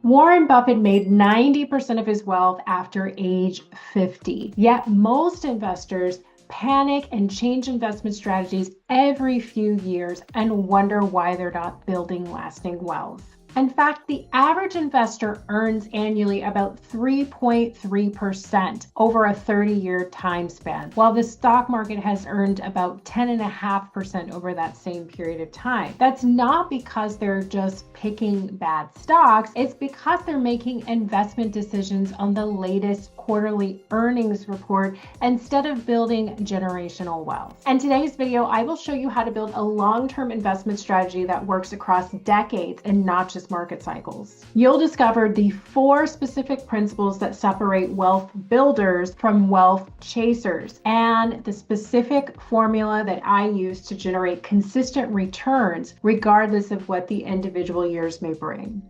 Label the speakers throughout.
Speaker 1: Warren Buffett made 90% of his wealth after age 50. Yet most investors panic and change investment strategies every few years and wonder why they're not building lasting wealth. In fact, the average investor earns annually about 3.3% over a 30-year time span, while the stock market has earned about 10.5% over that same period of time. That's not because they're just picking bad stocks, it's because they're making investment decisions on the latest quarterly earnings report instead of building generational wealth. In today's video, I will show you how to build a long-term investment strategy that works across decades and not just market cycles. You'll discover the 4 specific principles that separate wealth builders from wealth chasers and the specific formula that I use to generate consistent returns regardless of what the individual years may bring.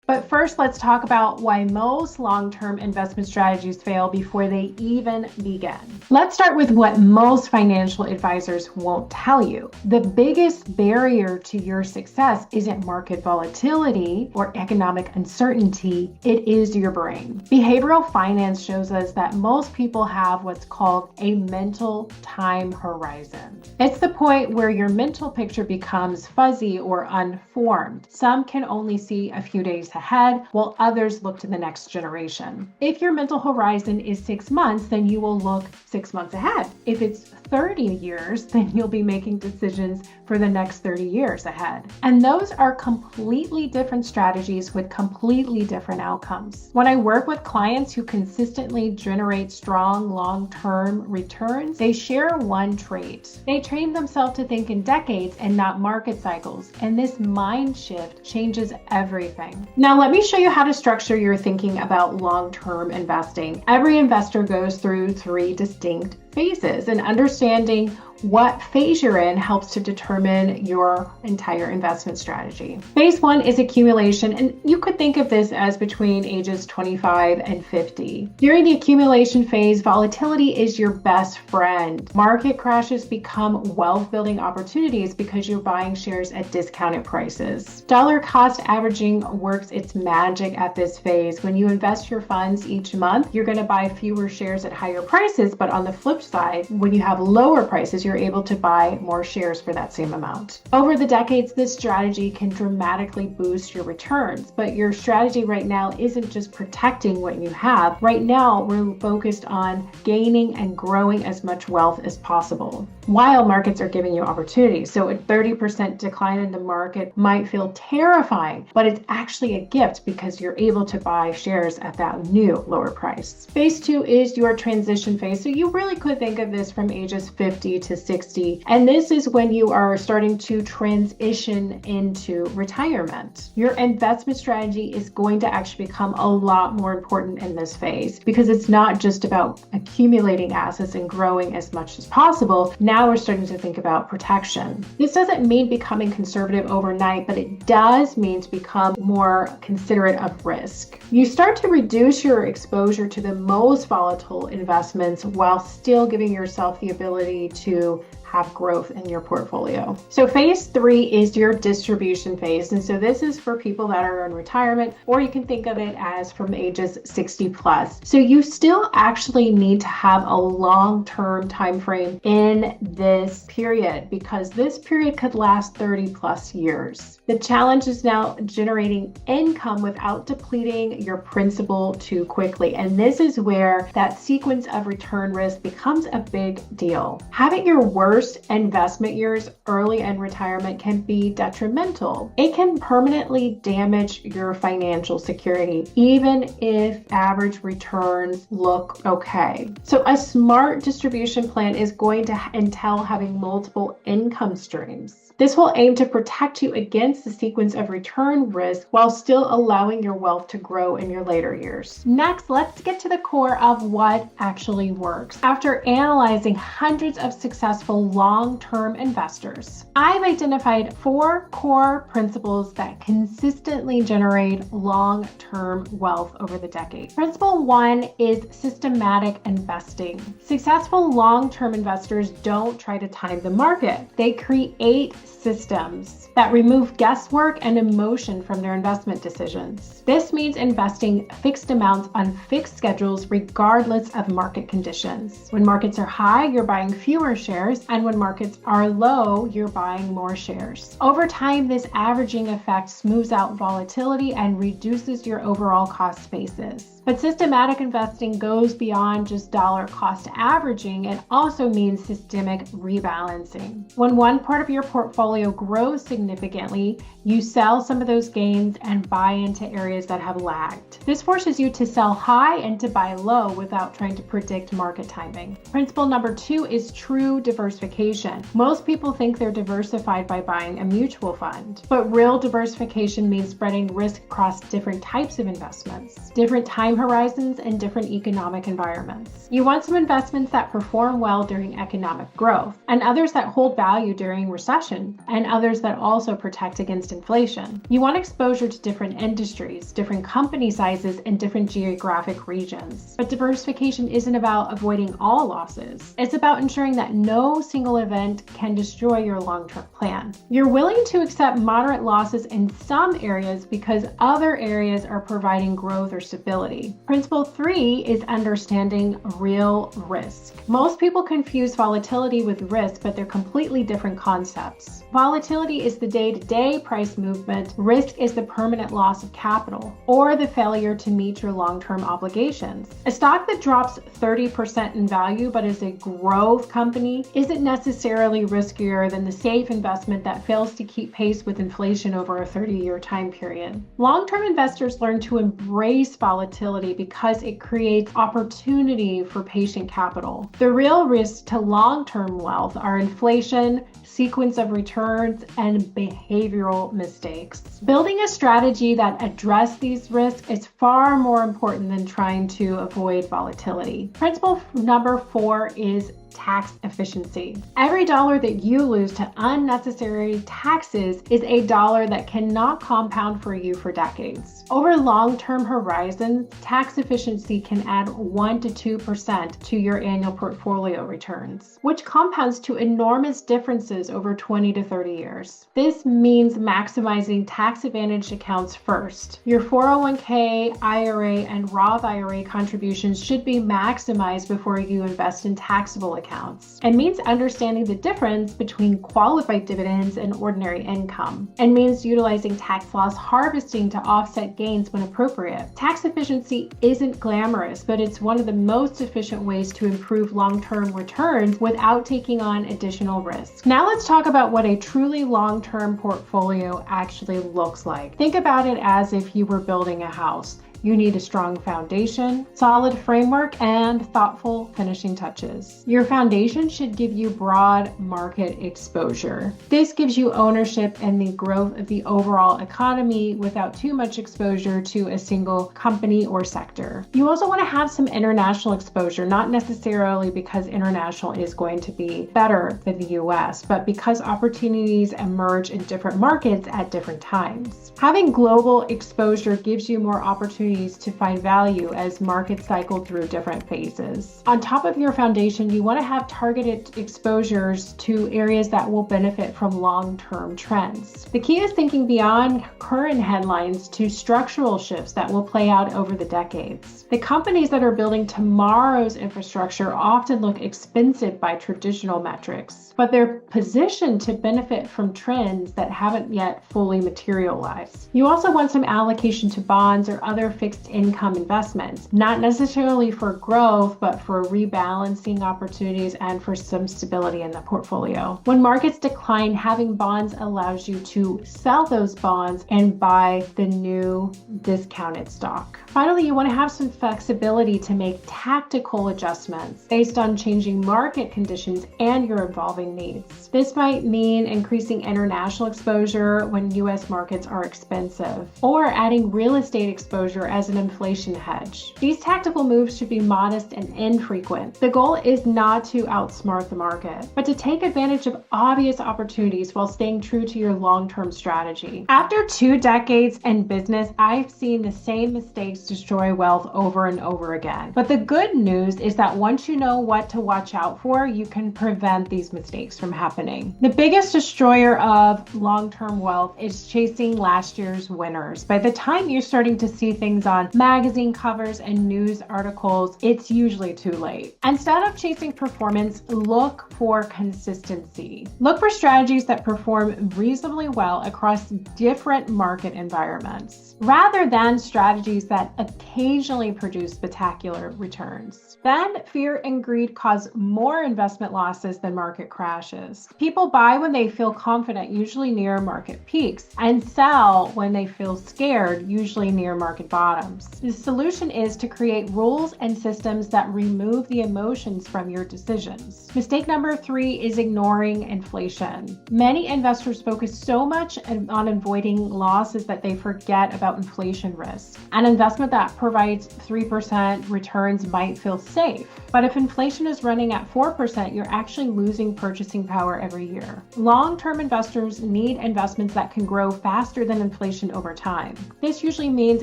Speaker 1: But first, let's talk about why most long-term investment strategies fail before they even begin. Let's start with what most financial advisors won't tell you. The biggest barrier to your success isn't market volatility or economic uncertainty, it is your brain. Behavioral finance shows us that most people have what's called a mental time horizon. It's the point where your mental picture becomes fuzzy or unformed. Some can only see a few days ahead, while others look to the next generation. If your mental horizon is 6 months, then you will look 6 months ahead. If it's 30 years, then you'll be making decisions for the next 30 years ahead. And those are completely different strategies with completely different outcomes. When I work with clients who consistently generate strong long-term returns, they share one trait. They train themselves to think in decades and not market cycles. And this mind shift changes everything. Now, let me show you how to structure your thinking about long-term investing. Every investor goes through 3 distinct phases, and understanding what phase you're in helps to determine your entire investment strategy. Phase 1 is accumulation, and you could think of this as between ages 25 and 50. During the accumulation phase, volatility is your best friend. Market crashes become wealth-building opportunities because you're buying shares at discounted prices. Dollar cost averaging works its magic at this phase. When you invest your funds each month, you're going to buy fewer shares at higher prices, but on the flip side, when you have lower prices, you're able to buy more shares for that same amount. Over the decades, this strategy can dramatically boost your returns, but your strategy right now isn't just protecting what you have. Right now, we're focused on gaining and growing as much wealth as possible, while markets are giving you opportunities. So a 30% decline in the market might feel terrifying, but it's actually a gift because you're able to buy shares at that new lower price. Phase 2 is your transition phase. So you really could think of this from ages 50 to 60. And this is when you are starting to transition into retirement. Your investment strategy is going to actually become a lot more important in this phase because it's not just about accumulating assets and growing as much as possible. Now we're starting to think about protection. This doesn't mean becoming conservative overnight, but it does mean to become more considerate of risk. You start to reduce your exposure to the most volatile investments while still giving yourself the ability to have growth in your portfolio. So phase 3 is your distribution phase. And so this is for people that are in retirement, or you can think of it as from ages 60 plus. So you still actually need to have a long-term time frame in this period because this period could last 30 plus years. The challenge is now generating income without depleting your principal too quickly. And this is where that sequence of return risk becomes a big deal. Having your worst investment years early in retirement can be detrimental. It can permanently damage your financial security, even if average returns look okay. So a smart distribution plan is going to entail having multiple income streams. This will aim to protect you against the sequence of return risk while still allowing your wealth to grow in your later years. Next, let's get to the core of what actually works. After analyzing hundreds of successful long-term investors, I've identified 4 core principles that consistently generate long-term wealth over the decade. Principle 1 is systematic investing. Successful long-term investors don't try to time the market. They create systems that remove guesswork and emotion from their investment decisions. This means investing fixed amounts on fixed schedules regardless of market conditions. When markets are high, you're buying fewer shares, and when markets are low, you're buying more shares. Over time, this averaging effect smooths out volatility and reduces your overall cost basis. But systematic investing goes beyond just dollar cost averaging. It also means systemic rebalancing. When one part of your portfolio grows significantly, you sell some of those gains and buy into areas that have lagged. This forces you to sell high and to buy low without trying to predict market timing. Principle number 2 is true diversification. Most people think they're diversified by buying a mutual fund, but real diversification means spreading risk across different types of investments, different time horizons, and different economic environments. You want some investments that perform well during economic growth, and others that hold value during recession, and others that also protect against inflation. You want exposure to different industries, different company sizes, and different geographic regions. But diversification isn't about avoiding all losses. It's about ensuring that no single event can destroy your long-term plan. You're willing to accept moderate losses in some areas because other areas are providing growth or stability. Principle 3 is understanding real risk. Most people confuse volatility with risk, but they're completely different concepts. Volatility is the day-to-day price movement. Risk is the permanent loss of capital or the failure to meet your long-term obligations. A stock that drops 30% in value but is a growth company isn't necessarily riskier than the safe investment that fails to keep pace with inflation over a 30-year time period. Long-term investors learn to embrace volatility because it creates opportunity for patient capital. The real risks to long-term wealth are inflation, sequence of returns, and behavioral mistakes. Building a strategy that addresses these risks is far more important than trying to avoid volatility. Principle number 4 is tax efficiency. Every dollar that you lose to unnecessary taxes is a dollar that cannot compound for you for decades. Over long-term horizons, tax efficiency can add 1 to 2% to your annual portfolio returns, which compounds to enormous differences over 20 to 30 years. This means maximizing tax-advantaged accounts first. Your 401k, IRA, and Roth IRA contributions should be maximized before you invest in taxable accounts, and means understanding the difference between qualified dividends and ordinary income, and means utilizing tax loss harvesting to offset gains when appropriate. Tax efficiency isn't glamorous, but it's one of the most efficient ways to improve long-term returns without taking on additional risk. Now let's talk about what a truly long-term portfolio actually looks like. Think about it as if you were building a house. You need a strong foundation, solid framework, and thoughtful finishing touches. Your foundation should give you broad market exposure. This gives you ownership in the growth of the overall economy without too much exposure to a single company or sector. You also want to have some international exposure, not necessarily because international is going to be better than the US, but because opportunities emerge in different markets at different times. Having global exposure gives you more opportunities to find value as markets cycle through different phases. On top of your foundation, you want to have targeted exposures to areas that will benefit from long-term trends. The key is thinking beyond current headlines to structural shifts that will play out over the decades. The companies that are building tomorrow's infrastructure often look expensive by traditional metrics, but they're positioned to benefit from trends that haven't yet fully materialized. You also want some allocation to bonds or other fixed income investments, not necessarily for growth, but for rebalancing opportunities and for some stability in the portfolio. When markets decline, having bonds allows you to sell those bonds and buy the new discounted stock. Finally, you want to have some flexibility to make tactical adjustments based on changing market conditions and your evolving needs. This might mean increasing international exposure when US markets are expensive, or adding real estate exposure as an inflation hedge. These tactical moves should be modest and infrequent. The goal is not to outsmart the market, but to take advantage of obvious opportunities while staying true to your long-term strategy. After 2 decades in business, I've seen the same mistakes destroy wealth over and over again. But the good news is that once you know what to watch out for, you can prevent these mistakes from happening. The biggest destroyer of long-term wealth is chasing last year's winners. By the time you're starting to see things on magazine covers and news articles, it's usually too late. Instead of chasing performance, look for consistency. Look for strategies that perform reasonably well across different market environments, rather than strategies that occasionally produce spectacular returns. Then fear and greed cause more investment losses than market crashes. People buy when they feel confident, usually near market peaks, and sell when they feel scared, usually near market bottoms. The solution is to create rules and systems that remove the emotions from your decisions. Mistake number 3 is ignoring inflation. Many investors focus so much on avoiding losses that they forget about inflation risk. An investment that provides 3% returns might feel safe, but if inflation is running at 4%, you're actually losing purchasing power every year. Long-term investors need investments that can grow faster than inflation over time. This usually means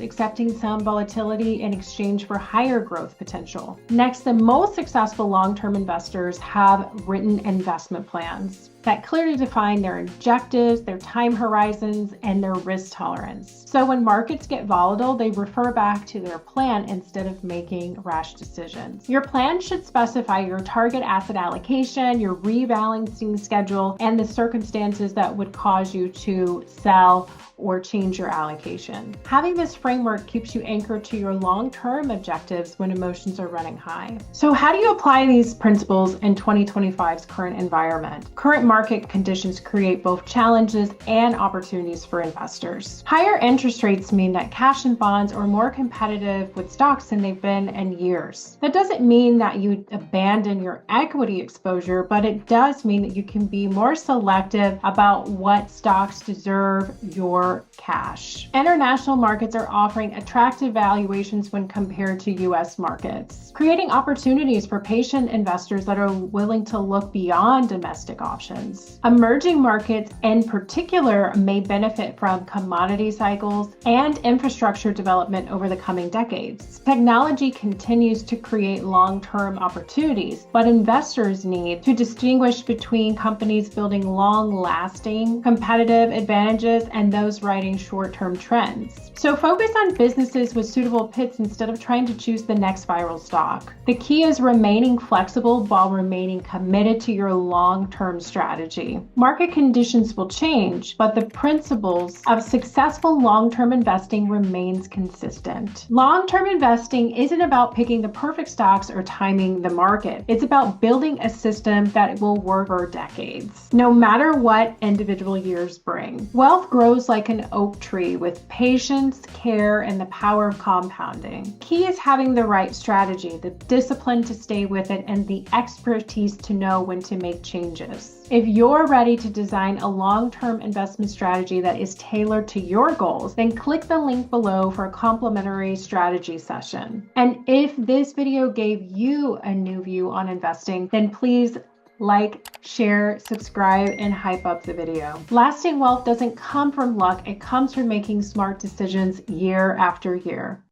Speaker 1: accepting some volatility in exchange for higher growth potential. Next, the most successful long-term investors have written investment plans that clearly define their objectives, their time horizons, and their risk tolerance. So when markets get volatile, they refer back to their plan instead of making rash decisions. Your plan should specify your target asset allocation, your rebalancing schedule, and the circumstances that would cause you to sell or change your allocation. Having this framework keeps you anchored to your long-term objectives when emotions are running high. So how do you apply these principles in 2025's current environment? Current market conditions create both challenges and opportunities for investors. Higher interest rates mean that cash and bonds are more competitive with stocks than they've been in years. That doesn't mean that you abandon your equity exposure, but it does mean that you can be more selective about what stocks deserve your cash. International markets are offering attractive valuations when compared to US markets, creating opportunities for patient investors that are willing to look beyond domestic options. Emerging markets in particular may benefit from commodity cycles and infrastructure development over the coming decades. Technology continues to create long-term opportunities, but investors need to distinguish between companies building long-lasting competitive advantages and those riding short-term trends. So focus on businesses with suitable pits instead of trying to choose the next viral stock. The key is remaining flexible while remaining committed to your long-term strategy. Market conditions will change, but the principles of successful long-term investing remains consistent. Long-term investing isn't about picking the perfect stocks or timing the market. It's about building a system that will work for decades, no matter what individual years bring. Wealth grows like an oak tree with patience, care, and the power of compounding. Key is having the right strategy, the discipline to stay with it, and the expertise to know when to make changes. If you're ready to design a long-term investment strategy that is tailored to your goals, then click the link below for a complimentary strategy session. And if this video gave you a new view on investing, then please like, share, subscribe, and hype up the video. Lasting wealth doesn't come from luck. It comes from making smart decisions year after year.